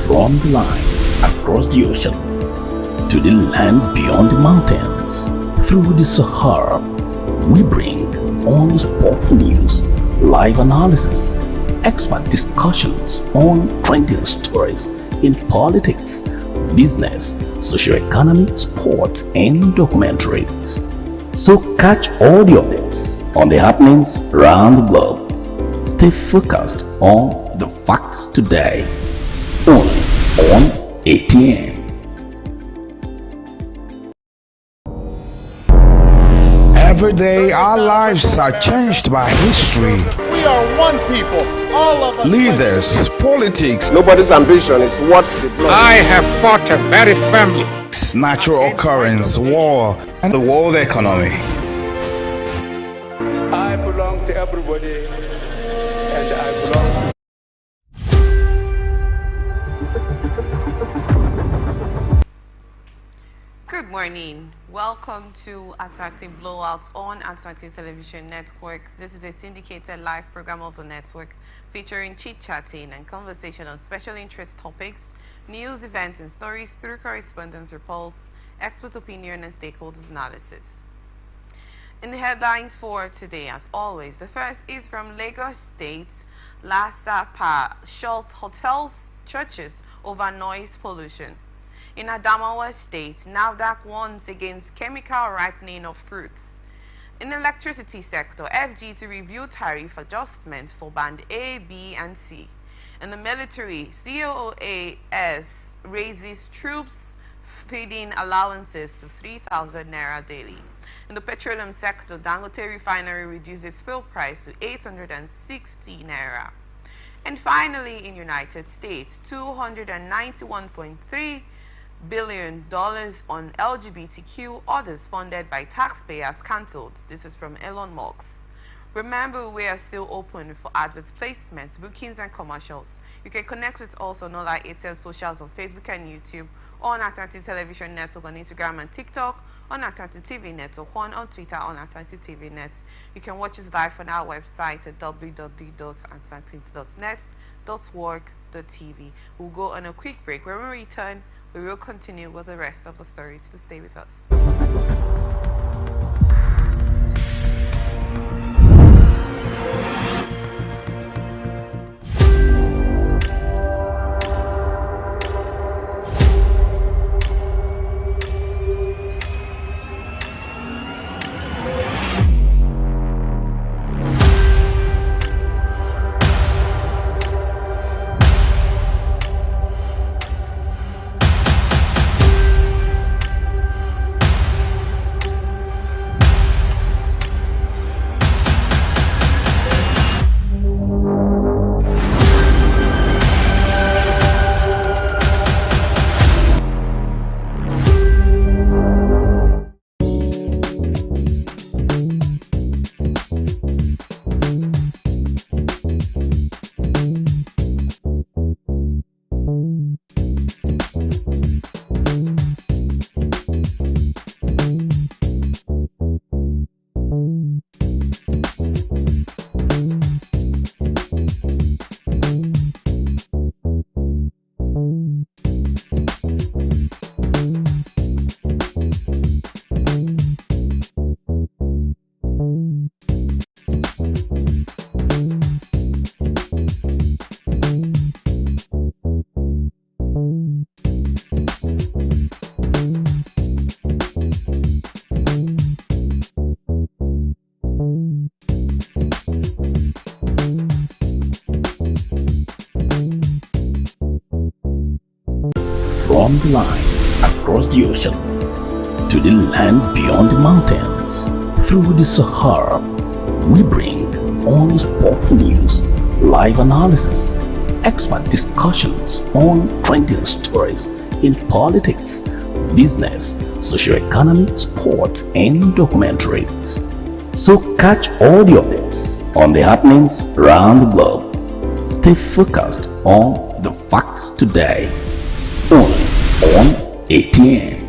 From the line across the ocean to the land beyond the mountains, through the Sahara, we bring on-spot news, live analysis, expert discussions on trending stories in politics, business, socio-economy, sports, and documentaries. So catch all the updates on the happenings around the globe. Stay focused on the fact today, only on ATN. Every day our lives are changed by history. We are one people, all of us. Leaders, politics, Nobody's ambition is what's the blood. I have fought very firmly. natural occurrence, war, and the world economy. I belong to everybody, and I belong to Good morning. Welcome to Attractive Blowout on Attractive Television Network. This is a syndicated live program of the network featuring chit-chatting and conversation on special interest topics, news, events, and stories through correspondence reports, expert opinion, and stakeholders analysis. In the headlines for today, as always, the first is from Lagos State. Lasapa shuts hotels, churches over noise pollution. In Adamawa State, NAFDAC warns against chemical ripening of fruits. In the electricity sector, FG to review tariff adjustments for Band A, B, and C. In the military, COAS raises troops feeding allowances to 3,000 naira daily. In the petroleum sector, Dangote refinery reduces fuel price to 860 naira. And finally, in United States, $291.3 billion on LGBTQ orders funded by taxpayers cancelled. This is from Elon Musk. Remember, we are still open for advert placements, bookings, and commercials. You can connect with us on all our ATL socials on Facebook and YouTube, on Atlantic Television Network on Instagram and TikTok, on Atlantic TV Network 1, on Twitter on Atlantic TV Net. You can watch us live on our website at www.atlantic.net.org.tv. We'll go on a quick break. When we return, we will continue with the rest of the stories. To stay with us. From the line across the ocean to the land beyond the mountains. Through the Sahara, we bring on-spot news, live analysis, expert discussions on trending stories in politics, business, socio-economy, sports, and documentaries. So catch all the updates on the happenings around the globe. Stay focused on the fact today, only on ATN.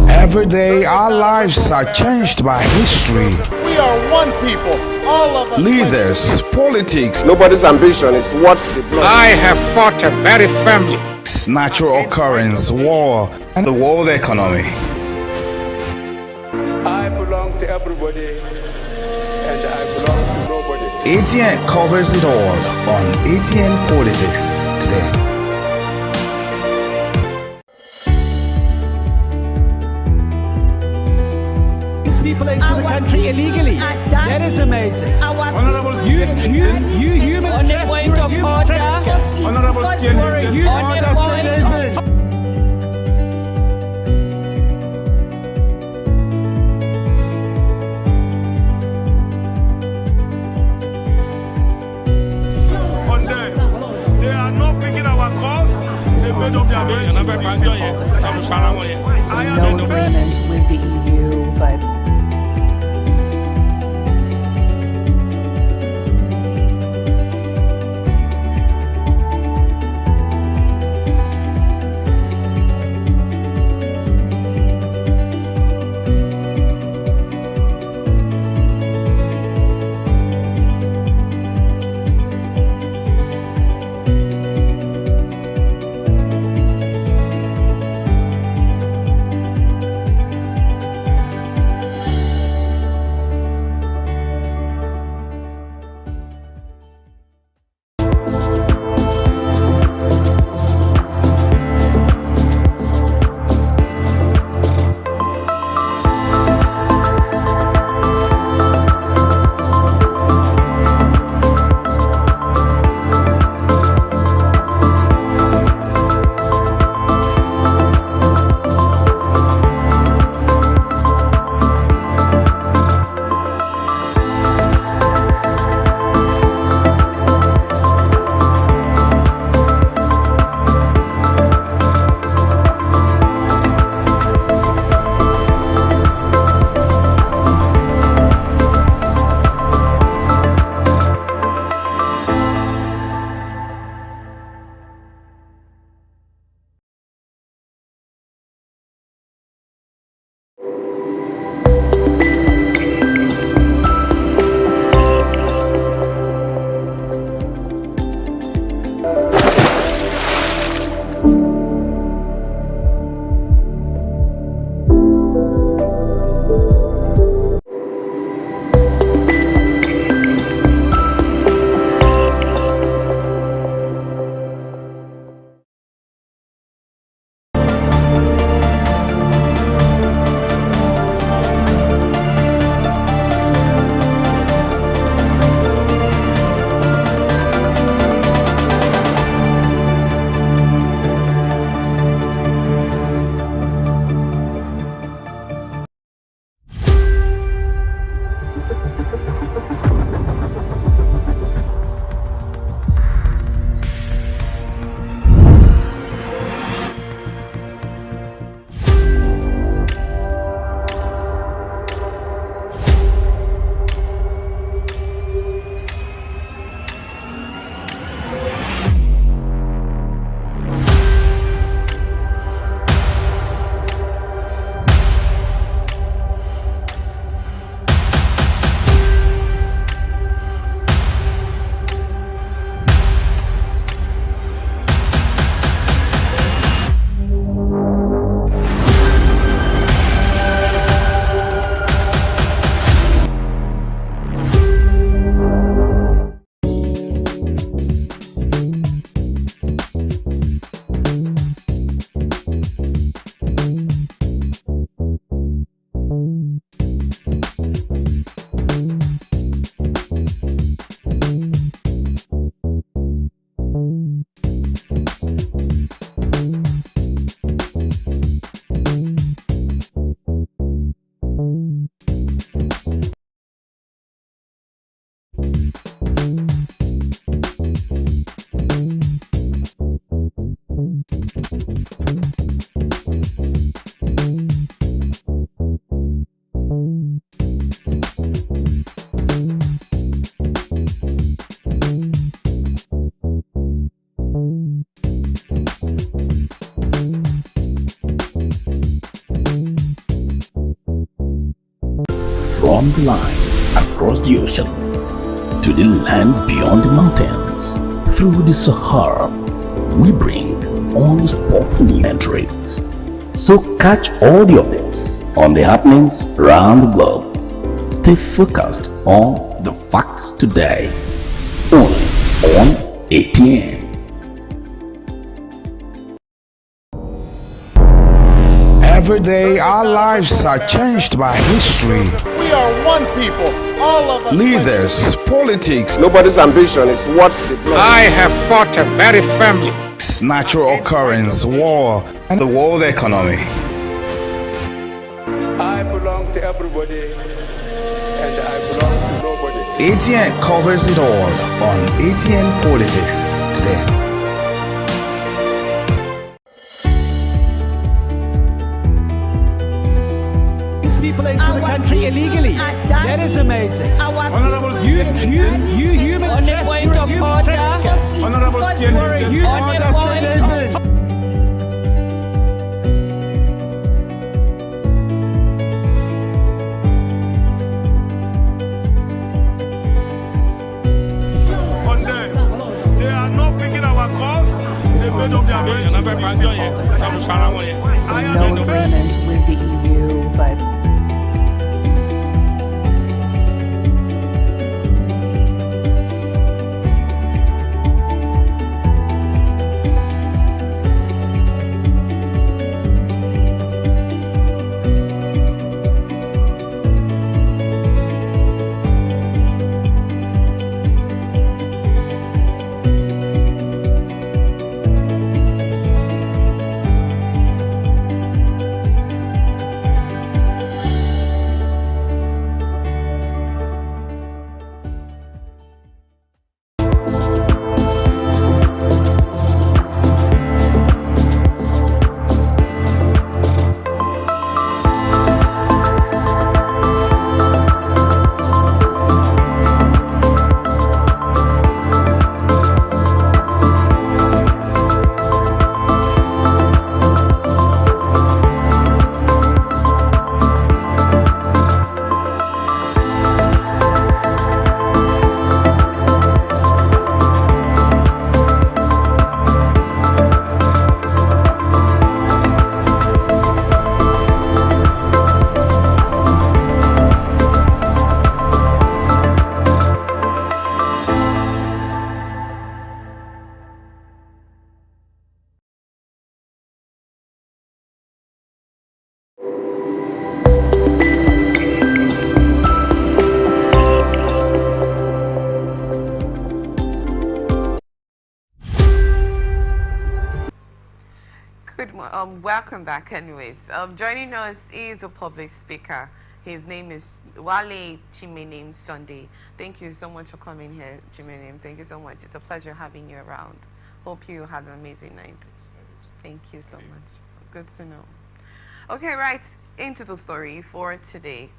Every day our lives are changed by history. We are one people, all of us. Leaders, politics, Nobody's ambition is what the blood. I have fought very firmly. natural occurrence, war, and the world economy. I belong to everybody, and I belong to nobody. ATN covers it all on ATN Politics today. People into the country illegally. That is amazing. Honorable You human trafficker. Honorable they are not picking our calls. They made up their minds. So no agreement with the EU, but From the lines across the ocean to the land beyond the mountains, through the Sahara, we bring all sport news and trades. So catch all the updates on the happenings around the globe. Stay focused on the fact today, only on ATN. Every day our lives are changed by history. We are one people, all of us. Leaders, politics, Nobody's ambition is what the blood. I have fought a very family. natural occurrence, war, and the world economy. I belong to everybody, and I belong to nobody. ATN covers it all on ATN Politics today. People into the country illegally. That is amazing. You human traffickers. Honorable they are not picking our calls. They made up their minds. So no agreement with the EU, but welcome back anyways. Joining us is a public speaker. His name is Wale Chimenem Sunday. Thank you so much for coming here, Chimenem. Thank you so much. It's a pleasure having you around. Hope you had an amazing night. Thank you so much. Good to know. Okay, right into the story for today.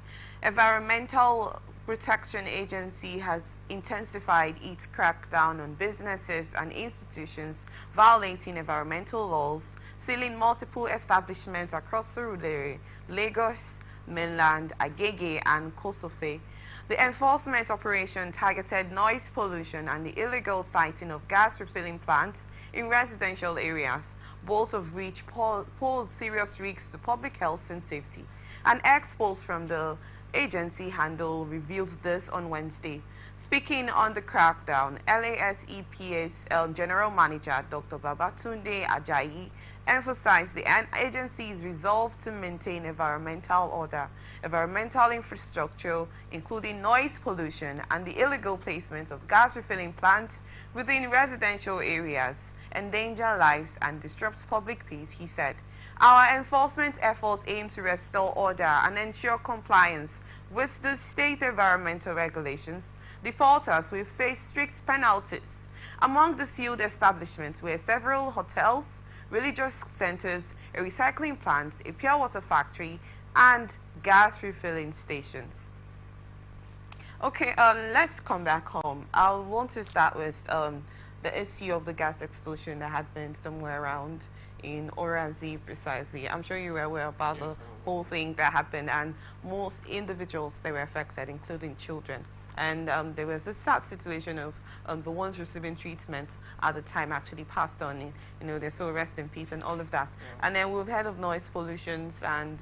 Environmental Protection Agency has intensified its crackdown on businesses and institutions violating environmental laws, sealing multiple establishments across Surulere, Lagos, Mainland, Agege, and Kosofe. The enforcement operation targeted noise pollution and the illegal siting of gas refilling plants in residential areas, both of which pose serious risks to public health and safety. An ex-post from the agency handle revealed this on Wednesday. Speaking on the crackdown, LASEPA's General Manager Dr. Babatunde Ajayi emphasized the agency's resolve to maintain environmental order, environmental infrastructure, including noise pollution and the illegal placement of gas refilling plants within residential areas, endanger lives and disrupt public peace, he said. Our enforcement efforts aim to restore order and ensure compliance with the state environmental regulations. Defaulters will face strict penalties. Among the sealed establishments were several hotels, religious centers, a recycling plant, a pure water factory, and gas refilling stations. Okay, let's come back home. I want to start with the issue of the gas explosion that happened somewhere around in Orazi precisely. I'm sure you were aware about the whole thing that happened, and most individuals that were affected, including children. And there was a sad situation of the ones receiving treatment at the time actually passed on. You know, they're so rest in peace and all of that. Yeah. And then we've heard of noise pollutions and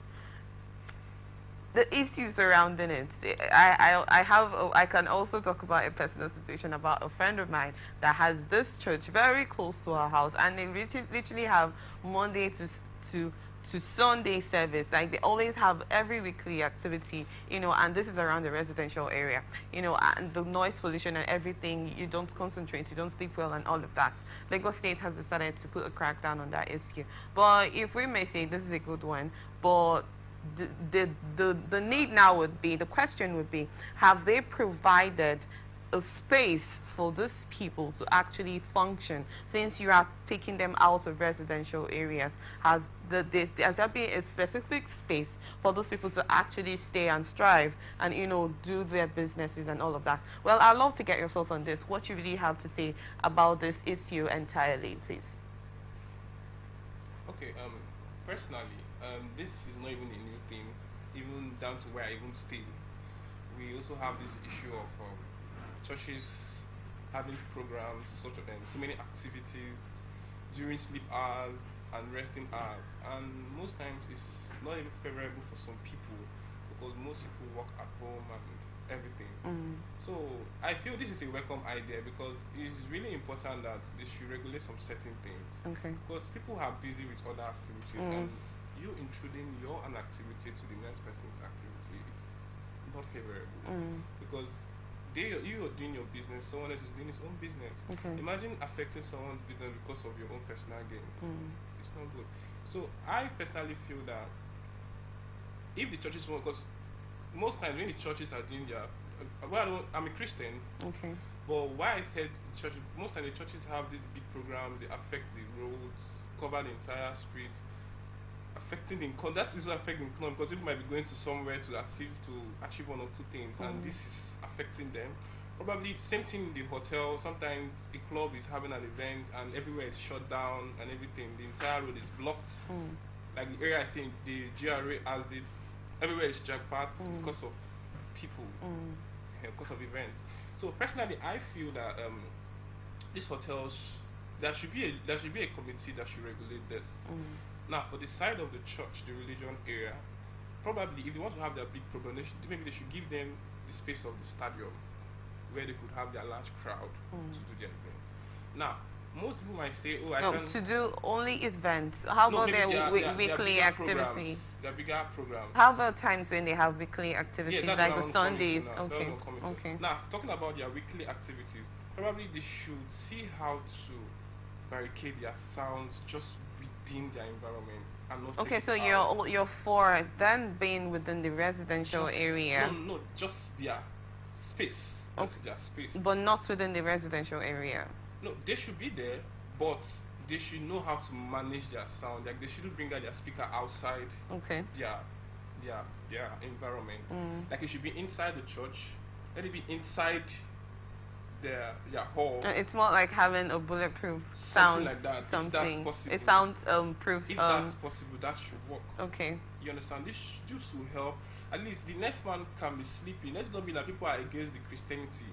the issues surrounding it. I can also talk about a personal situation about a friend of mine that has this church very close to her house, and they literally have Monday to Sunday service. Like, they always have every weekly activity, you know, and this is around the residential area, you know, and the noise pollution and everything, you don't concentrate, you don't sleep well and all of that. Lagos State has decided to put a crackdown on that issue. But if we may say this is a good one, but the need now would be, the question would be, have they provided a space for these people to actually function, since you are taking them out of residential areas? Has there been a specific space for those people to actually stay and strive and, you know, do their businesses and all of that? Well, I'd love to get your thoughts on this. What you really have to say about this issue entirely, please. Okay, personally, this is not even a new thing, even down to where I even stay. We also have this issue of churches having programs, so many activities during sleep hours and resting hours, and most times it's not even favorable for some people because most people work at home and everything. So I feel this is a welcome idea because it's really important that they should regulate some certain things. Okay. Because people are busy with other activities, and you intruding your own activity to the next person's activity is not favorable because you are doing your business, someone else is doing his own business. Okay. Imagine affecting someone's business because of your own personal gain. It's not good. So I personally feel that if the churches want, because most times when the churches are doing their, I'm a Christian. Okay. But why I said church, most times the churches have these big programs, they affect the roads, cover the entire street, affecting the income. That's also affecting the income because people might be going to somewhere to achieve one or two things, and this is affecting them. Probably the same thing in the hotel. Sometimes a club is having an event and everywhere is shut down and everything. The entire road is blocked. Like the area I think the GRA has this, everywhere is jam-packed because of people, because of events. So personally, I feel that these hotels, there should be a committee that should regulate this. Now, for the side of the church, the religion area, probably if they want to have their big program, maybe they should give them the space of the stadium where they could have their large crowd to do their event. Now, most people might say, oh, I can... to do only events. How about their weekly activities? Their bigger programs. How about times when they have weekly activities, like the Sundays? Okay. Now, talking about their weekly activities, probably they should see how to barricade their sounds just within their environment and not. Okay, so you're for them being within the residential area. No, just their space. Just their space. But not within the residential area. No, they should be there, but they should know how to manage their sound. Like, they shouldn't bring out their speaker outside. Okay. Their environment. Like, it should be inside the church. Let it be inside their hall. It's more like having a bulletproof sound. Something like that. Something. If that's possible. It sounds proof. If that's possible, that should work. Okay. You understand? This will help. At least the next man can be sleeping. Let's not be like people are against the Christianity.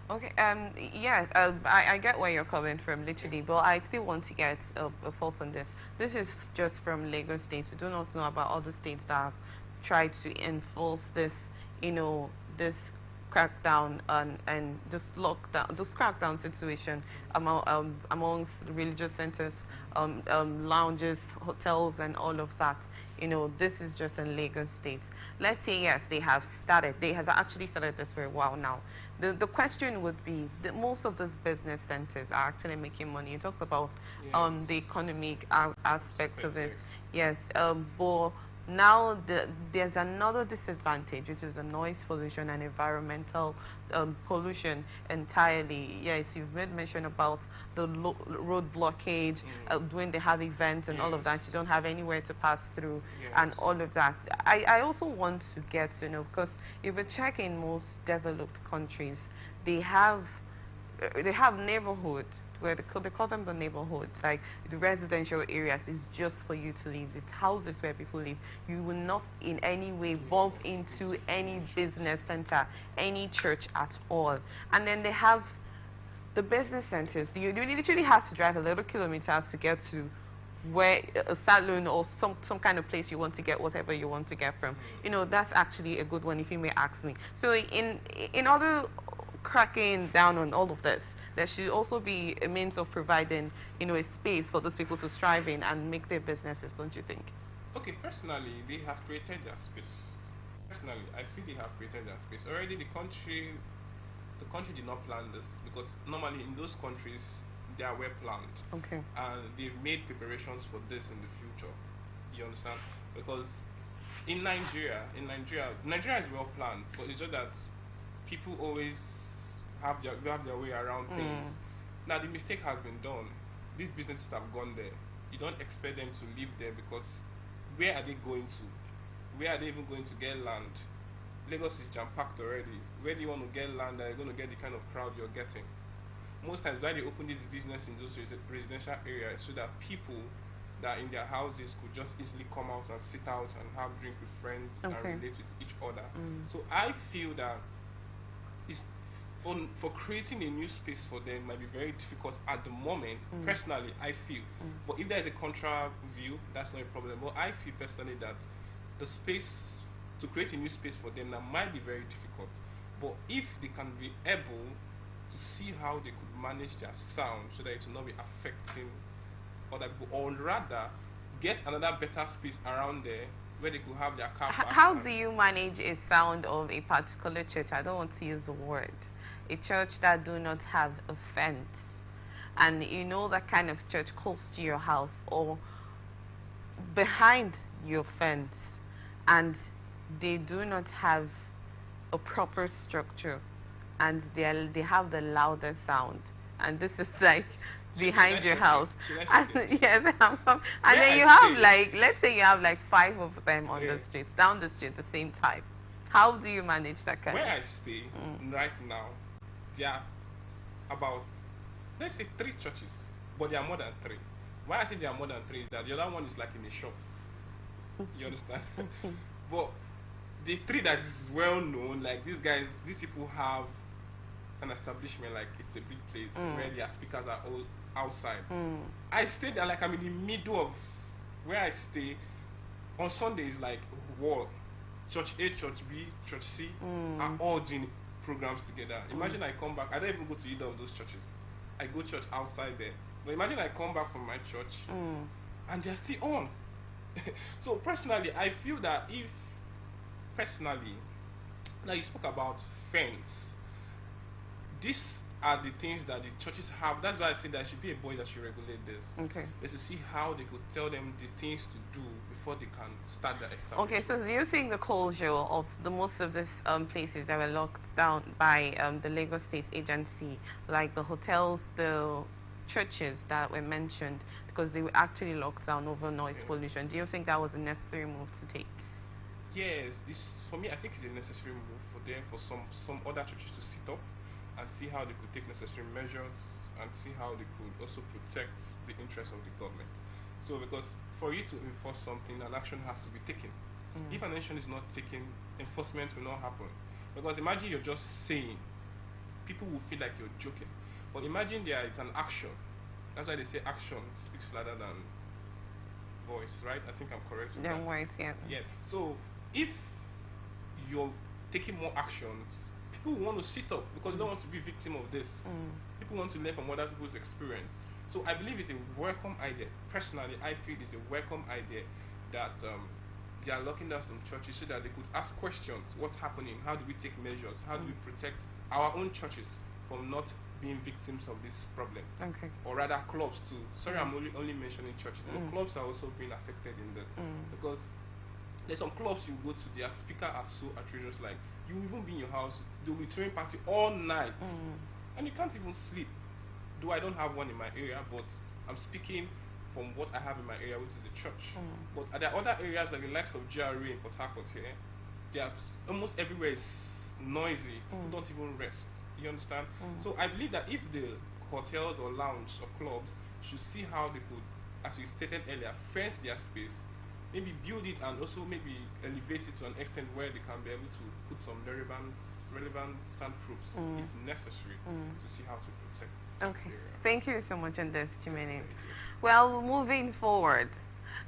Okay. I get where you're coming from, literally, but I still want to get a thought on this. This is just from Lagos State. We do not know about other states that have tried to enforce this, you know, this crackdown and this lockdown, this crackdown situation amongst religious centers, lounges, hotels, and all of that. You know, this is just in Lagos State. Let's say yes, they have actually started this for a while now. The question would be that most of these business centers are actually making money. You talked about the economic aspect of it. Yes, but now there's another disadvantage, which is the noise pollution and environmental pollution entirely. Yes, you've made mention about the road blockage when they have events and all of that. You don't have anywhere to pass through and all of that. I also want to get, you know, because if you check in most developed countries, they have neighborhood where they call them the neighborhoods, like the residential areas, is just for you to live. It's houses where people live. You will not in any way bump into any business center, any church at all. And then they have the business centers. You literally have to drive a little kilometer to get to where a salon or some kind of place you want to get whatever you want to get from. You know, that's actually a good one, if you may ask me. So in order cracking down on all of this, there should also be a means of providing, you know, a space for those people to strive in and make their businesses, don't you think? Okay, personally, they have created their space. Personally, I feel they have created their space. Already the country did not plan this, because normally in those countries, they are well planned. Okay. And they've made preparations for this in the future. You understand? Because in Nigeria is well planned, but it's just that people always have their way around things. Now the mistake has been done. These businesses have gone there. You don't expect them to live there, because where are they going to? Where are they even going to get land? Lagos is jam-packed already. Where do you want to get land that you're going to get the kind of crowd you're getting? Most times why they open this business in those residential areas, so that people that are in their houses could just easily come out and sit out and have drink with friends and relate with each other. So I feel that it's for creating a new space for them might be very difficult at the moment. Personally, I feel. But if there is a contra view, that's not a problem. But I feel personally that the space to create a new space for them that might be very difficult. But if they can be able to see how they could manage their sound so that it will not be affecting other people, or rather get another better space around there where they could have their car park. How do you manage a sound of a particular church? I don't want to use the word. A church that do not have a fence, and you know that kind of church close to your house or behind your fence, and they do not have a proper structure, and they have the loudest sound, and this is like behind your house. And, yes, and then you have like, let's say you have like 5 of them on the streets, down the street, the same type. How do you manage that kind? Where I stay right now, there are about, let's say 3 churches, but there are more than 3. Why I say there are more than 3 is that the other one is like in a shop. You understand? But the 3 that is well known, like these people have an establishment, like it's a big place where their speakers are all outside. I stay there, like I'm in the middle of where I stay. On Sundays, like wall, church A, church B, church C are all doing programs together. Imagine I come back, I don't even go to either of those churches. I go church outside there. But imagine I come back from my church and they're still on. So personally, I feel that now you spoke about fence. These are the things that the churches have. That's why I say there should be a body that should regulate this. Okay. Is to see how they could tell them the things to do before they can start their establishment. Okay, so do you think the closure of most of these places that were locked down by the Lagos State Agency, like the hotels, the churches that were mentioned, because they were actually locked down over noise pollution, do you think that was a necessary move to take? Yes, for me, I think it's a necessary move for them, for some other churches to sit up and see how they could take necessary measures and see how they could also protect the interests of the government. So, because for you to enforce something, an action has to be taken. If an action is not taken, enforcement will not happen. Because imagine you're just saying, people will feel like you're joking. But imagine there is an action. That's why they say action speaks louder than voice, right? I think I'm correct with that. Words, yeah. Yeah. So if you're taking more actions, people want to sit up because they don't want to be victim of this. People want to learn from other people's experience. So I believe it's a welcome idea. Personally, I feel it's a welcome idea that they are locking down some churches so that they could ask questions. What's happening? How do we take measures? How do we protect our own churches from not being victims of this problem? Okay. Or rather clubs too. Sorry, I'm only mentioning churches, but clubs are also being affected in this. Because there's some clubs you go to, their speakers are so atrocious, like you even be in your house, they'll be throwing party all night and you can't even sleep. Though I don't have one in my area, but I'm speaking from what I have in my area, which is a church. But there are other areas like the likes of GRA in Port Harcourt here, they are almost everywhere is noisy. People don't even rest. You understand? So I believe that if the hotels or lounge or clubs should see how they could, as you stated earlier, fence their space, maybe build it and also maybe elevate it to an extent where they can be able to put some relevant soundproofs if necessary to see how to protect Okay. the area. Thank you so much on this, Chimene. Well, moving forward,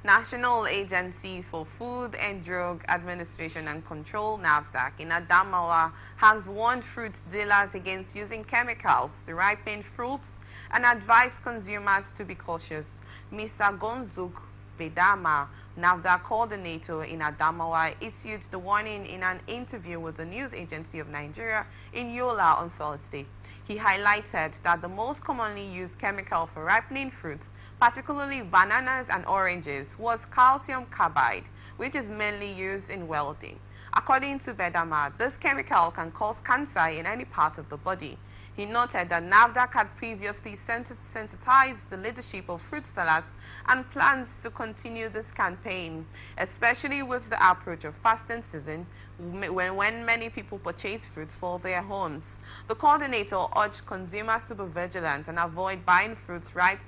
National Agency for Food and Drug Administration and Control, NAFDAC, in Adamawa has warned fruit dealers against using chemicals to ripen fruits and advised consumers to be cautious. Mr. Gonzuk Bedama, NAFDAC coordinator in Adamawa, issued the warning in an interview with the News Agency of Nigeria in Yola on Thursday. He highlighted that the most commonly used chemical for ripening fruits, particularly bananas and oranges, was calcium carbide, which is mainly used in welding. According to Bedama, this chemical can cause cancer in any part of the body. He noted that NAFDAC had previously sensitized the leadership of fruit sellers and plans to continue this campaign, especially with the approach of fasting season, when many people purchase fruits for their homes. The coordinator urged consumers to be vigilant and avoid buying fruits ripe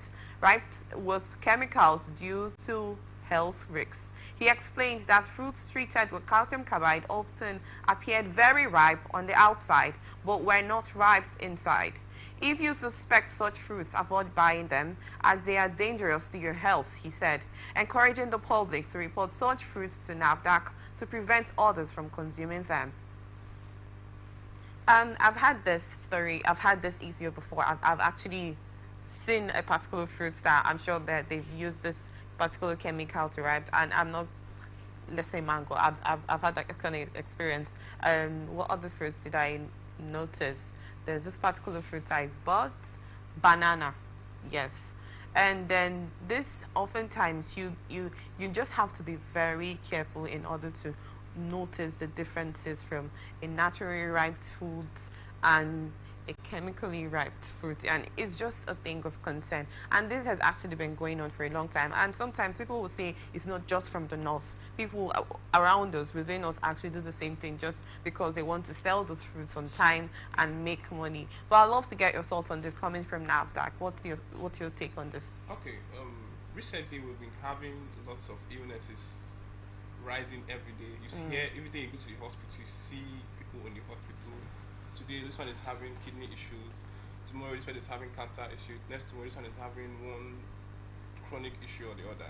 with chemicals due to health risks. He explains that fruits treated with calcium carbide often appeared very ripe on the outside, but were not ripe inside. If you suspect such fruits, avoid buying them, as they are dangerous to your health, he said, encouraging the public to report such fruits to NAFDAC to prevent others from consuming them. I've had this issue before. I've actually seen a particular fruit that I'm sure that they've used this particular chemical to ripe, and I'm not, let's say mango. I've had that kind of experience. What other fruits did I notice? There's this particular fruit I bought, banana, yes. And then this, oftentimes you just have to be very careful in order to notice the differences from a naturally ripe food and a chemically ripe fruit, and it's just a thing of concern. And this has actually been going on for a long time, and sometimes people will say it's not just from the north. People around us, within us, actually do the same thing just because they want to sell those fruits on time and make money. But I'd love to get your thoughts on this coming from NAFDAC. What's your take on this? Okay, recently we've been having lots of illnesses rising every day. You see here, every day you go to the hospital, you see people in the hospital. Today this one is having kidney issues, tomorrow this one is having cancer issues, next tomorrow this one is having one chronic issue or the other.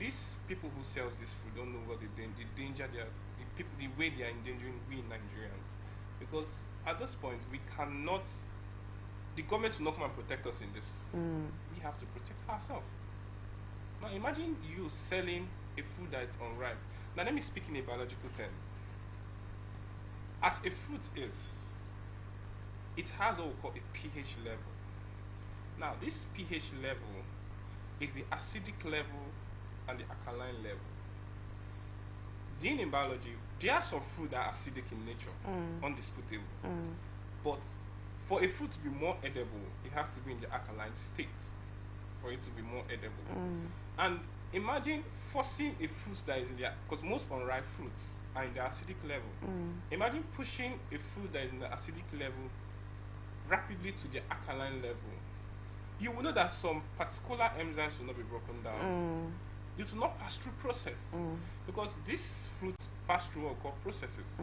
These people who sells this food don't know what the danger they are, the way they are endangering we Nigerians. Because at this point we cannot, the government will not come and protect us in this. We have to protect ourselves. Now imagine you selling a food that's unripe. Now let me speak in a biological term. As a fruit is, it has what we call a pH level. Now this pH level is the acidic level and the alkaline level. Being in biology, there are some fruit that are acidic in nature, undisputable. But for a fruit to be more edible, it has to be in the alkaline state for it to be more edible. And imagine forcing a fruit that is in the, because most unripe fruits are in the acidic level. Imagine pushing a fruit that is in the acidic level rapidly to the alkaline level. You will know that some particular enzymes will not be broken down. It will not pass through process because these fruits pass through what we call processes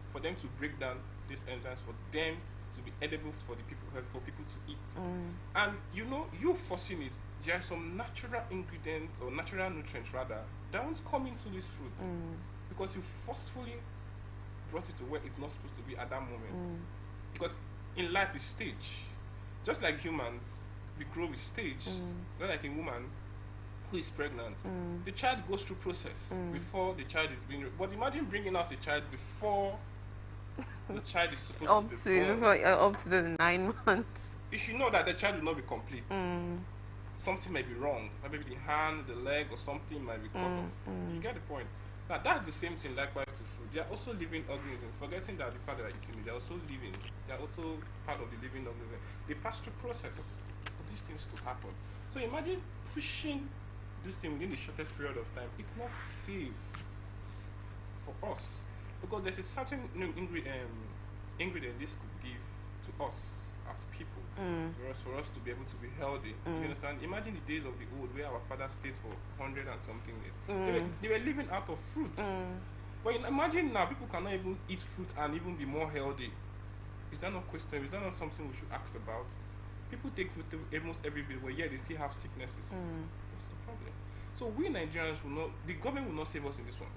for them to break down these enzymes, for them to be edible for the people, for people to eat. And you know, you forcing it, there are some natural ingredients or natural nutrients rather that won't come into these fruits because you forcefully brought it to where it's not supposed to be at that moment. Because in life is stage. Just like humans, we grow with stage. Not like a woman who is pregnant. The child goes through process before the child is being. But imagine bringing out a child before the child is supposed to be born. Up to the 9 months. You should know that the child will not be complete. Something may be wrong. Maybe the hand, the leg, or something might be cut off. You get the point. Now that's the same thing likewise to food. They are also living organisms. Forgetting that the fact that they are eating it, they are also living. They are also part of the living organism. They pass through process for these things to happen. So imagine pushing this thing within the shortest period of time. It's not safe for us because there's a certain ingredient this could give to us as people, for us to be able to be healthy. You understand? Imagine the days of the old where our father stayed for 100 and something days. They were living out of fruits. But imagine now people cannot even eat fruit and even be more healthy. Is that not question? Is that not something we should ask about? People take fruit almost every day, but yet they still have sicknesses. What's the problem? So we Nigerians will not, the government will not save us in this one.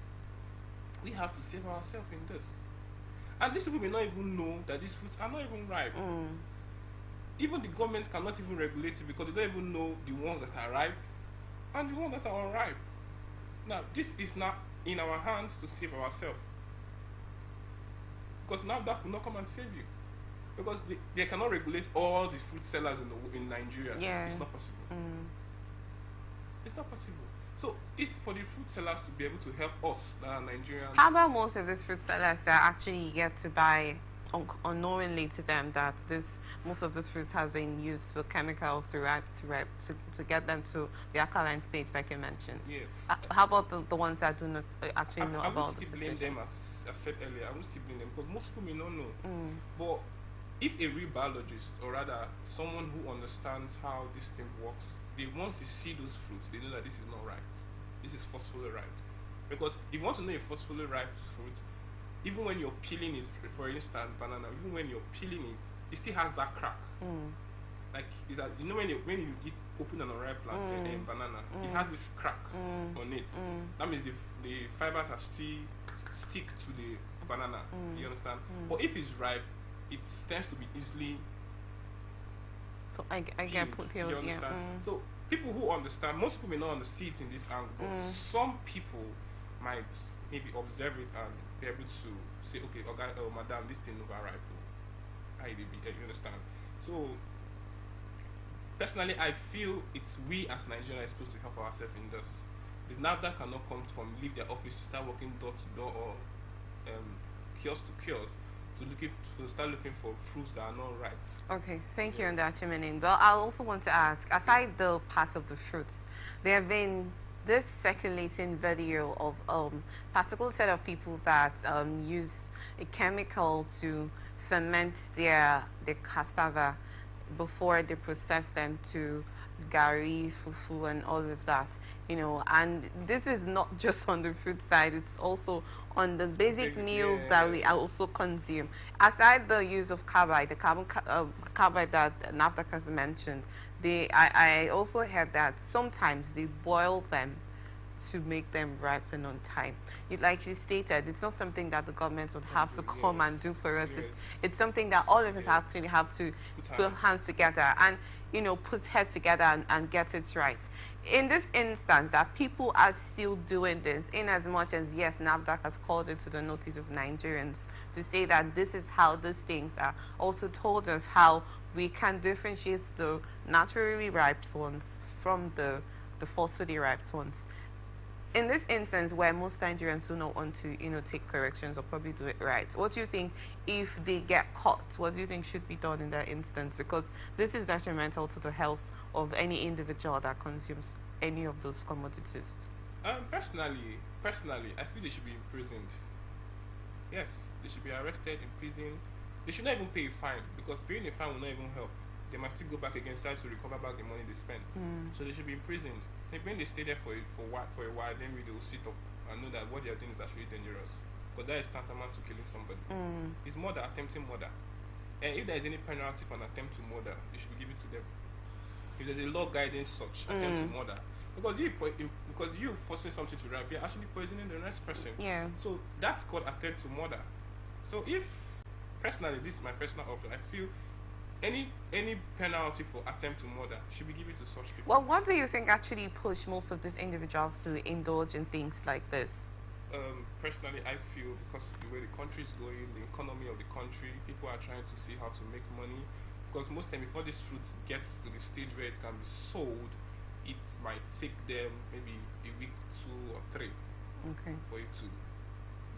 We have to save ourselves in this. And these people may not even know that these fruits are not even ripe. Even the government cannot even regulate it because they don't even know the ones that are ripe and the ones that are unripe. Now, this is not in our hands to save ourselves. Because now that will not come and save you. Because they cannot regulate all the fruit sellers in Nigeria. Yeah. It's not possible. It's not possible. So it's for the fruit sellers to be able to help us that are Nigerians. How about most of these fruit sellers that actually get to buy unknowingly to them that most of these fruits have been used for chemicals to get them to the alkaline states, like you mentioned? Yeah. How about the ones that do not actually know I about would still blame them, as I said earlier. I would still blame them because most people may not know. But if a real biologist, or rather someone who understands how this thing works, they once they see those fruits, they know that this is not right. This is forcefully ripe. Because if you want to know a forcefully ripe fruit, even when you're peeling it, for instance, banana, even when you're peeling it, it still has that crack. Like, is that, you know, when you eat open and unripe plantain and banana, it has this crack on it. That means the fibers are still stick to the banana. You understand? But if it's ripe, it tends to be easily I get peeled. You understand? So people who understand, most people may not understand it in this angle, but some people might maybe observe it and be able to say, okay, madam, this thing over ripe. You understand? So personally, I feel it's we as Nigerians supposed to help ourselves in this. The NAFDAC cannot come from leave their office to start working door to door or kiosk to kiosk to start looking for fruits that are not ripe. Okay, thank you on that, Chimene. Well, I also want to ask, aside the part of the fruits, there have been this circulating video of particular set of people that use a chemical to ferment their cassava before they process them to gari, fufu, and all of that. You know, and this is not just on the fruit side, it's also on the basic meals that we also consume. Aside the use of carbide, the carbide that NAFDAC has mentioned, I also heard that sometimes they boil them to make them ripen on time. Like you stated, it's not something that the government would have to come and do for us. It's something that all of us actually have to put hands together and, you know, put heads together and get it right. In this instance, that people are still doing this, in as much as, yes, NAFDAC has called it to the notice of Nigerians to say that this is how these things are, also told us how we can differentiate the naturally ripe ones from the forcefully ripe ones. In this instance, where most Nigerians do not want to, you know, take corrections or probably do it right, what do you think, if they get caught, what do you think should be done in that instance? Because this is detrimental to the health of any individual that consumes any of those commodities. Personally, I feel they should be imprisoned. Yes, they should be arrested, imprisoned. They should not even pay a fine, because paying a fine will not even help. They must still go back against side to recover back the money they spent. So they should be imprisoned. When they stay there for a while, then they will sit up and know that what they are doing is actually dangerous. Because that is tantamount to killing somebody. It's murder, attempting murder. And if there is any penalty for an attempt to murder, it should be given to them. If there's a law guiding such attempt to murder, because you forcing something to ripe, you're actually poisoning the next person. Yeah. So that's called attempt to murder. So if personally, this is my personal option, I feel any penalty for attempt to murder should be given to such people. Well, what do you think actually pushed most of these individuals to indulge in things like this? Personally, I feel because the way the country is going, the economy of the country, people are trying to see how to make money. Because most time, before this fruit gets to the stage where it can be sold, it might take them maybe a week, 2 or 3, for it to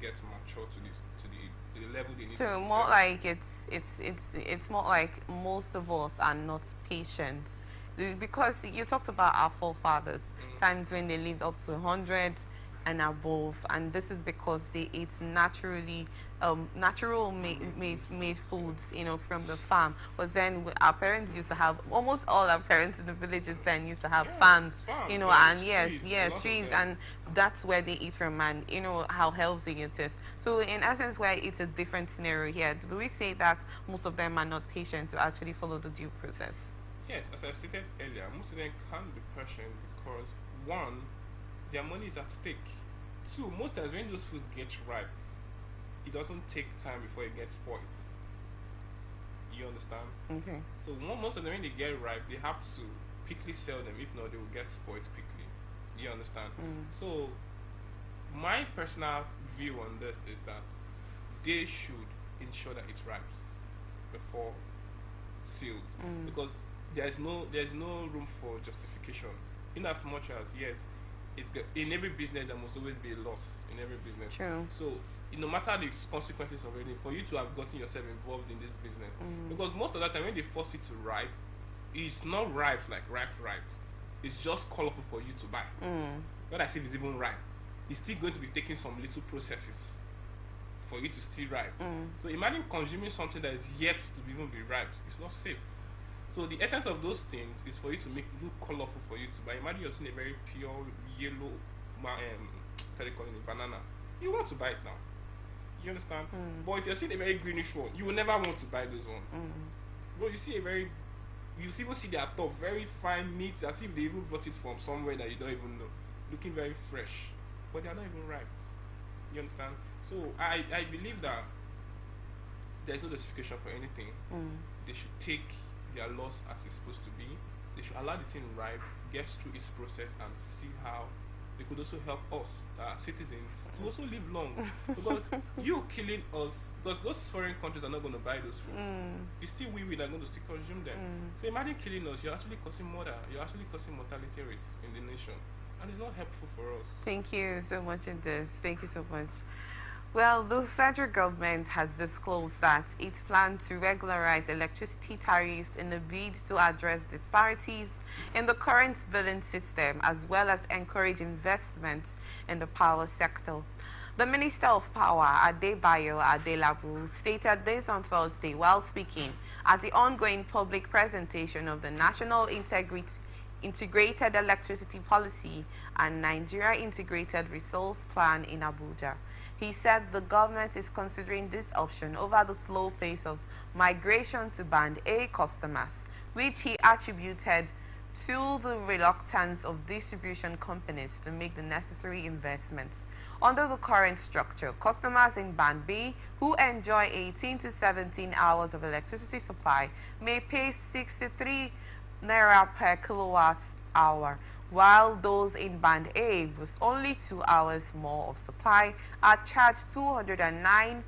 get mature to the level they need to. So more like it's more like most of us are not patient, because you talked about our forefathers, times when they lived up to 100 and above, and this is because they ate naturally natural made foods, from the farm. But then our parents used to have, almost all our parents in the villages then used to have farms, and yes, trees, and that's where they eat from, and how healthy it is. So in essence, where it's a different scenario here, do we say that most of them are not patient to actually follow the due process? Yes, as I stated earlier, most of them can't be patient because one, their money is at stake. Two, most times when those foods get ripe, it doesn't take time before it gets spoiled. You understand? Okay. So most of them, when they get ripe, they have to quickly sell them. If not, they will get spoiled quickly. You understand? So my personal view on this is that they should ensure that it ripes before sales, because there's no room for justification. In as much as yes, in every business there must always be a loss in every business. True. So no matter the consequences of anything, for you to have gotten yourself involved in this business, because most of that time when they force it to ripe, it's not ripe like ripe. It's just colorful for you to buy. Not as if it's even ripe. It's still going to be taking some little processes for you to still ripe. So imagine consuming something that is yet to even be ripe. It's not safe. So the essence of those things is for you to make it look colorful for you to buy. Imagine you're seeing a very pure yellow banana. You want to buy it now. You understand? But if you're seeing a very greenish one, you will never want to buy those ones. But you even see their top very fine, neat, as if they even bought it from somewhere that you don't even know, looking very fresh, but they are not even ripe. You understand? So I believe that there's no justification for anything. They should take their loss as it's supposed to be. They should allow the thing ripe, get through its process, and see how they could also help us, citizens, to also live long. Because you killing us, because those foreign countries are not going to buy those foods. It's still we that are going to still consume them. So imagine killing us, you're actually causing murder, you're actually causing mortality rates in the nation. And it's not helpful for us. Thank you so much in this. Thank you so much. Well, the federal government has disclosed that it plans to regularize electricity tariffs in a bid to address disparities in the current billing system, as well as encourage investment in the power sector. The Minister of Power, Adebayo Adelabu, stated this on Thursday while speaking at the ongoing public presentation of the National Integrated Electricity Policy and Nigeria Integrated Resource Plan in Abuja. He said the government is considering this option over the slow pace of migration to Band A customers, which he attributed to the reluctance of distribution companies to make the necessary investments. Under the current structure, customers in Band B who enjoy 18 to 17 hours of electricity supply may pay 63 naira per kilowatt hour, while those in Band A with only 2 hours more of supply are charged 209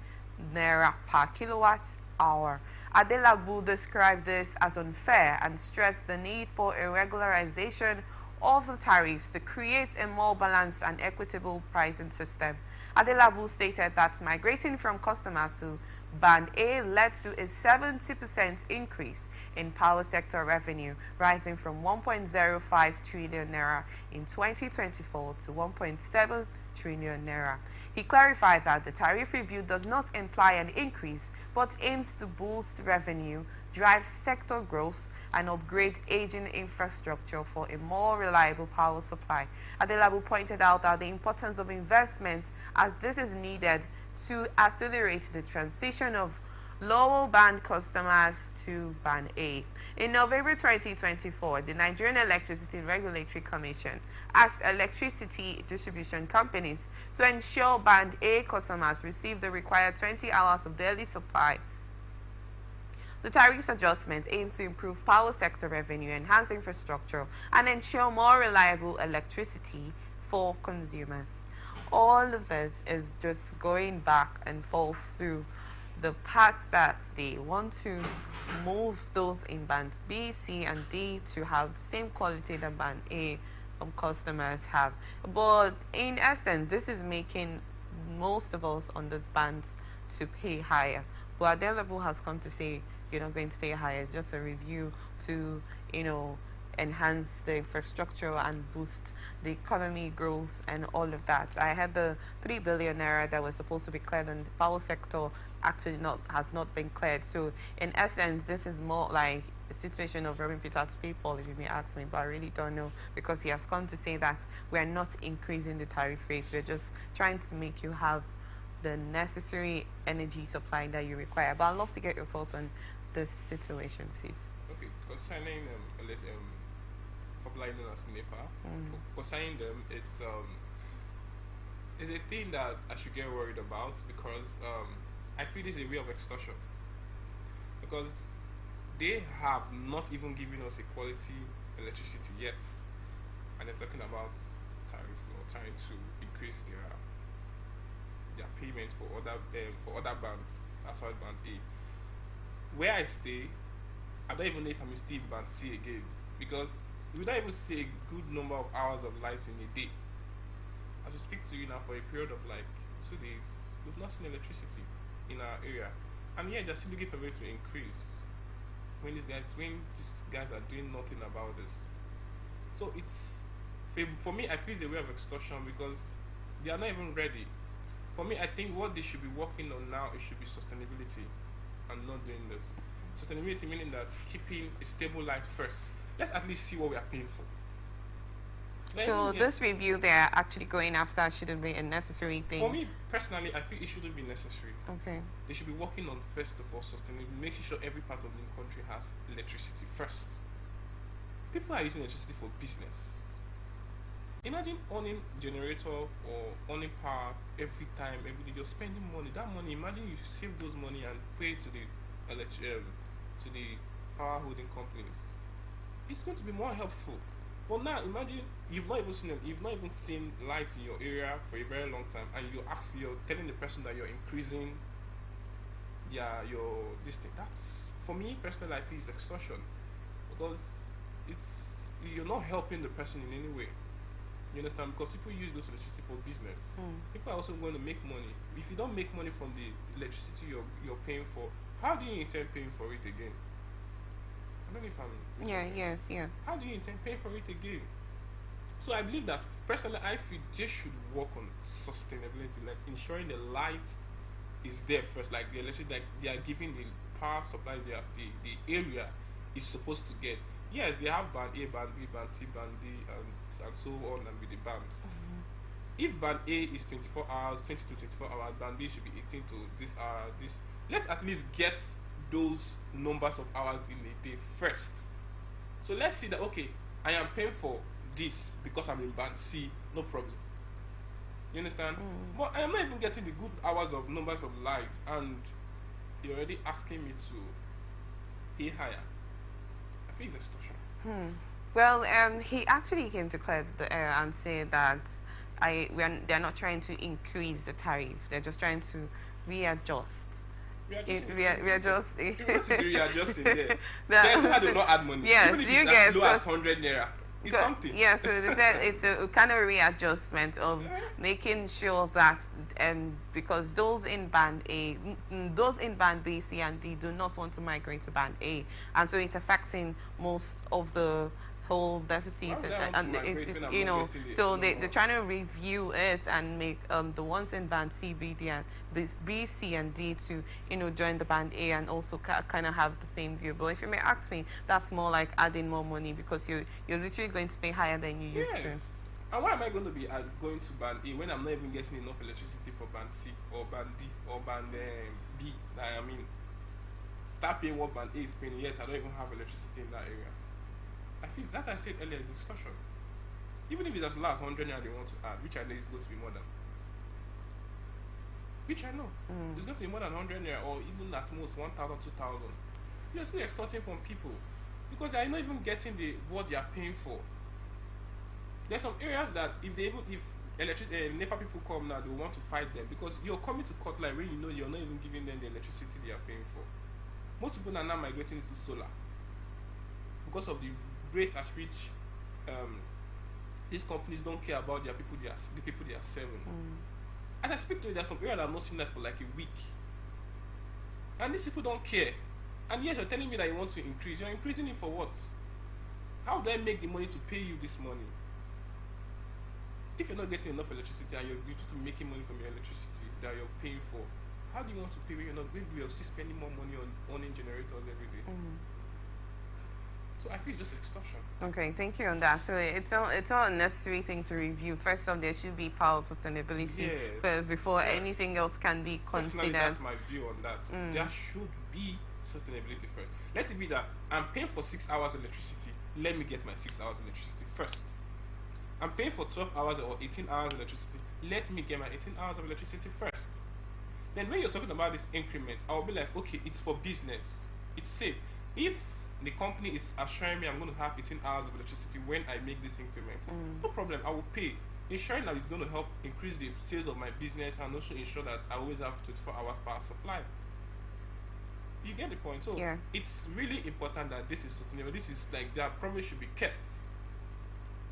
naira per kilowatt hour. Adelabu described this as unfair and stressed the need for a regularization of the tariffs to create a more balanced and equitable pricing system. Adelabu stated that migrating from customers to Band A led to a 70% increase in power sector revenue, rising from 1.05 trillion naira in 2024 to 1.7 trillion naira. He clarified that the tariff review does not imply an increase, but aims to boost revenue, drive sector growth, and upgrade aging infrastructure for a more reliable power supply. Adelabu pointed out that the importance of investment, as this is needed to accelerate the transition of lower band customers to Band A. In November 2024, the Nigerian Electricity Regulatory Commission asked electricity distribution companies to ensure Band A customers receive the required 20 hours of daily supply. The tariff adjustments aim to improve power sector revenue, enhance infrastructure, and ensure more reliable electricity for consumers. All of this is just going back and forth to the parts that they want to move those in Bands B, C, and D to have the same quality that Band A customers have. But in essence, this is making most of us on these bands to pay higher. But Adelabu has come to say you're not going to pay higher. It's just a review to, enhance the infrastructure and boost the economy growth and all of that. I had the 3 billion naira that was supposed to be cleared on the power sector actually has not been cleared. So in essence, this is more like a situation of rubbing Peter to pay Paul, if you may ask me, but I really don't know, because he has come to say that we are not increasing the tariff rates. We're just trying to make you have the necessary energy supply that you require. But I'd love to get your thoughts on this situation, please. Okay, concerning popularly known as NEPA, concerning them, it's a thing that I should get worried about, because I feel it's a way of extortion, because they have not even given us a quality electricity yet, and they're talking about tariff or trying to increase their payment for other bands outside band A. Where I stay, I don't even know if I'm still in band C again, because we don't even see a good number of hours of light in a day. As we speak to you now, for a period of like 2 days, we've not seen electricity in our area, and yet they're still looking for a way to increase when these guys are doing nothing about this. So it's, for me, I feel it's a way of extortion, because they are not even ready. For me, I think what they should be working on now, it should be sustainability, and not doing this. Sustainability meaning that keeping a stable light first. Let's at least see what we are paying for. So this review they're actually going after shouldn't be a necessary thing? For me, personally, I feel it shouldn't be necessary. Okay. They should be working on, first of all, sustainability, making sure every part of the country has electricity first. People are using electricity for business. Imagine owning generator or owning power every time, every day. You're spending money. That money, imagine you save those money and pay to the power holding companies. It's going to be more helpful. But now imagine you've not even seen light in your area for a very long time, and you're telling the person that you're increasing your this thing. That's, for me personally, I feel it's extortion, because you're not helping the person in any way. You understand? Because people use this electricity for business. People are also going to make money. If you don't make money from the electricity you're paying for, how do you intend paying for it again? I don't know if I'm... Yes. How do you intend paying for it again? So I believe that, personally, I feel they should work on sustainability, like ensuring the light is there first, like the electricity, like they are giving the power supply the area is supposed to get. Yes, they have band A, band B, band C, band D, and so on, and with the bands. If band A is 24 hours, 20 to 24 hours, band B should be 18 to this hour, this. Let's at least get those numbers of hours in a day first. So let's see that, okay, I am paying for this because I'm in band C, no problem. You understand? But I am not even getting the good hours of numbers of light, and you're already asking me to pay higher. I think it's extortion. Well, he actually came to clear the air and said that they're not trying to increase the tariff. They're just trying to readjust. Readjusting there. Then how do not add money? Yes, even if it's as low as 100 naira. It's something. Yeah, so they said it's a kind of readjustment of making sure that because those in band A, those in band B, C, and D do not want to migrate to band A, and so it's affecting most of the whole deficit, and you know, so they're trying to review it and make the ones in band C, B, D, and B, C, and D to, you know, join the band A and also kind of have the same view. But if you may ask me, that's more like adding more money, because you're literally going to pay higher than you used to. And why am I going to be going to band A when I'm not even getting enough electricity for band C or band D or band B? I mean, start paying what band A is paying. Yes, I don't even have electricity in that area. I feel that's what I said earlier, is extortion. Even if it's as low as 100 naira they want to add, which I know is going to be more than. Which I know. It's going to be more than 100 naira, or even at most 1,000, 2,000. You're still extorting from people, because they are not even getting what they are paying for. There's some areas that if NEPA people come now, they want to fight them, because you're coming to court like when you know you're not even giving them the electricity they are paying for. Most people are now migrating into solar because of the rate at which these companies don't care about the people they are serving. As I speak to you, there's some areas that I've not seen that for like a week, and these people don't care. And yet you're telling me that you want to increase. You're increasing it for what? how do I make the money to pay you this money? If you're not getting enough electricity and you're just making money from your electricity that you're paying for, how do you want to pay when you're not? Maybe you're still spending more money on owning generators every day. So I feel it's just extortion. Okay, thank you on that. So it's not a necessary thing to review. First off, there should be power sustainability first before anything else can be considered. Personally, that's my view on that. There should be sustainability first. Let it be that I'm paying for 6 hours electricity. Let me get my 6 hours electricity first. I'm paying for 12 hours or 18 hours electricity. Let me get my 18 hours of electricity first. Then when you're talking about this increment, I'll be like, okay, it's for business. It's safe. If the company is assuring me I'm going to have 18 hours of electricity when I make this increment, no problem, I will pay. Ensuring that it's going to help increase the sales of my business and also ensure that I always have 24 hours power supply. You get the point? So it's really important that this is sustainable. This is like their promise should be kept.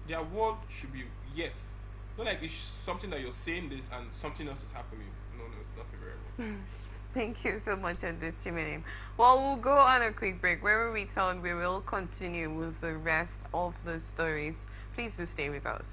Their word should be yes. Not like it's something that you're saying this and something else is happening. No, it's not favorable. Thank you so much on this, Chimenim. Well, we'll go on a quick break. When we return, we will continue with the rest of the stories. Please do stay with us.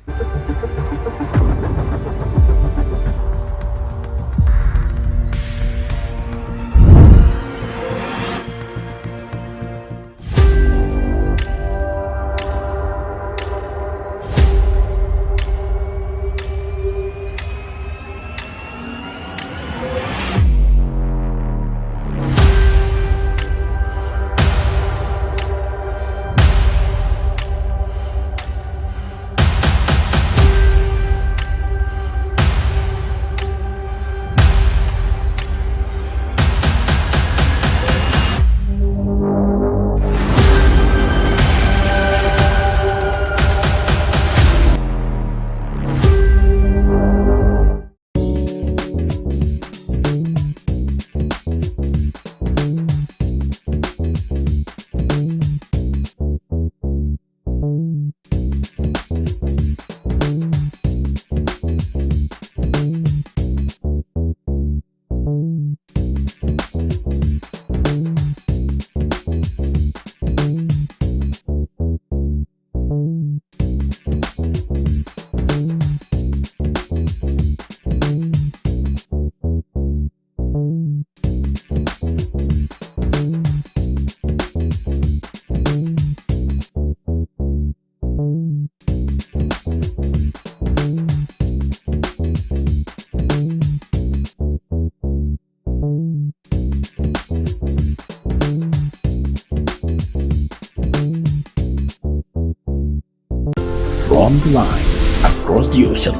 From the line across the ocean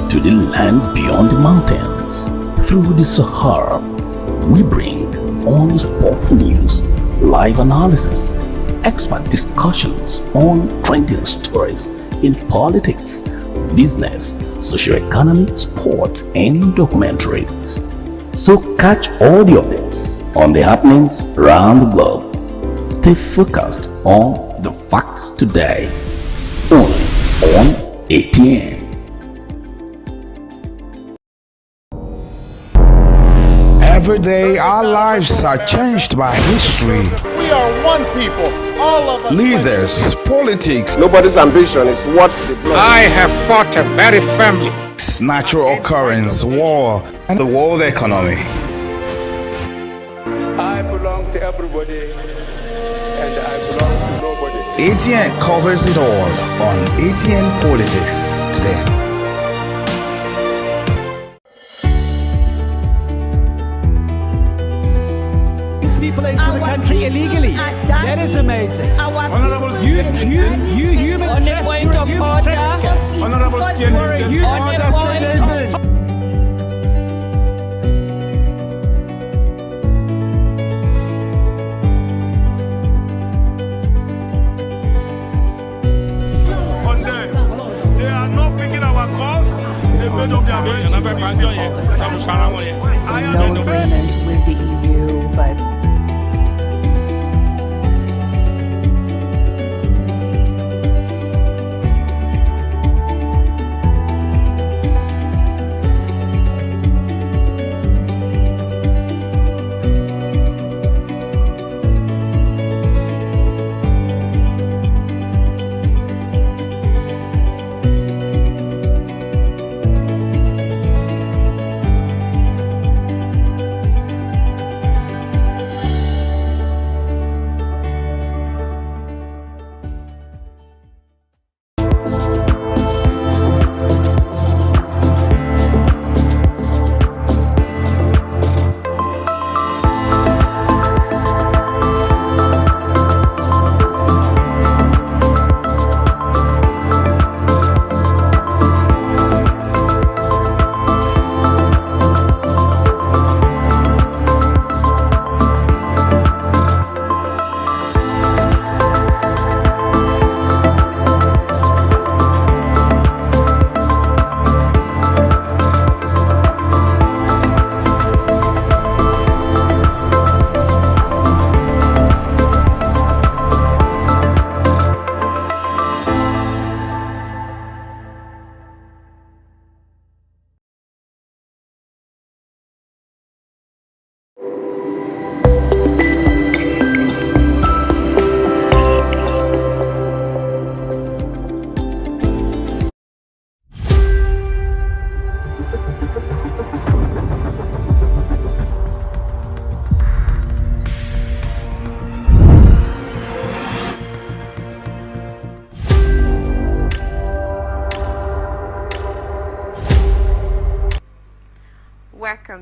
to the land beyond the mountains, through the Sahara, we bring on sport news, live analysis, expert discussions on trending stories in politics, business, socio-economy, sports, and documentaries. So catch all the updates on the happenings around the globe. Stay focused on the fact today, only on ATN. Every day our lives are changed by history. We are one people, all of us. Leaders, politics. Nobody's ambition is what the blood. I have fought a very family. Natural occurrence, war, and the world economy. I belong to everybody, and I belong to nobody. ATN covers it all on ATN Politics today. People into the country illegally. That is amazing. Honorable You human trafficker. Honorable They are not picking our calls. They made up their minds. So no agreement with the EU, but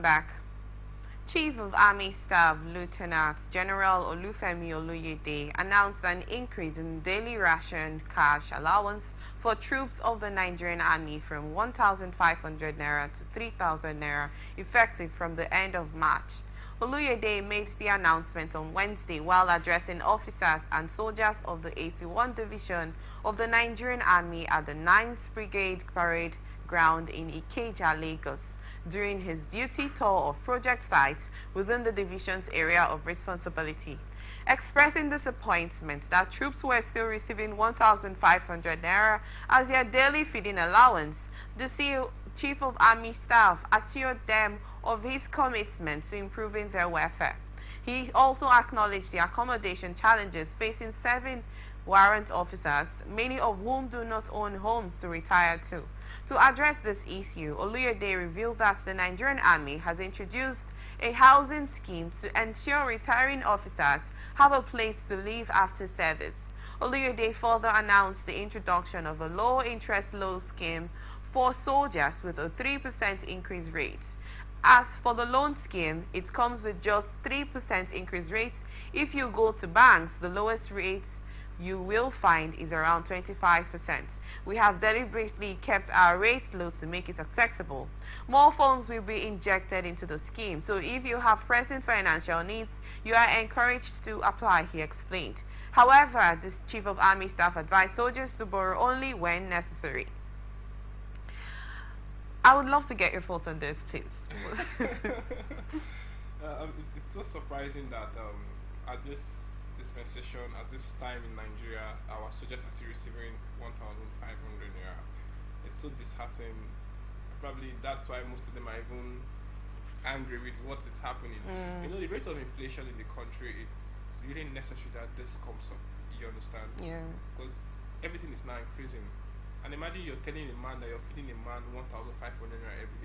back. Chief of Army Staff Lieutenant General Olufemi Oluyede announced an increase in daily ration cash allowance for troops of the Nigerian Army from 1,500 naira to 3,000 naira effective from the end of March. Oluyede made the announcement on Wednesday while addressing officers and soldiers of the 81 Division of the Nigerian Army at the 9th Brigade Parade Ground in Ikeja, Lagos, during his duty tour of project sites within the division's area of responsibility. Expressing disappointment that troops were still receiving 1,500 naira as their daily feeding allowance, the Chief of Army Staff assured them of his commitment to improving their welfare. He also acknowledged the accommodation challenges facing 7 warrant officers, many of whom do not own homes to retire to. To address this issue, Oluyede revealed that the Nigerian Army has introduced a housing scheme to ensure retiring officers have a place to live after service. Oluyede further announced the introduction of a low-interest loan scheme for soldiers with a 3% increase rate. As for the loan scheme, it comes with just 3% increase rates. If you go to banks, the lowest rates you will find is around 25%. We have deliberately kept our rates low to make it accessible. More funds will be injected into the scheme, so if you have pressing financial needs, you are encouraged to apply, he explained. However, the Chief of Army Staff advised soldiers to borrow only when necessary. I would love to get your thoughts on this, please. It's so surprising that at this dispensation, at this time in Nigeria, our soldiers are still receiving 1,500 naira. It's so disheartening. Probably that's why most of them are even angry with what is happening. You know, the rate of inflation in the country, it's really necessary that this comes up. You understand? Yeah. Because everything is now increasing. And imagine you're telling a man that you're feeding a man 1,500 naira every day.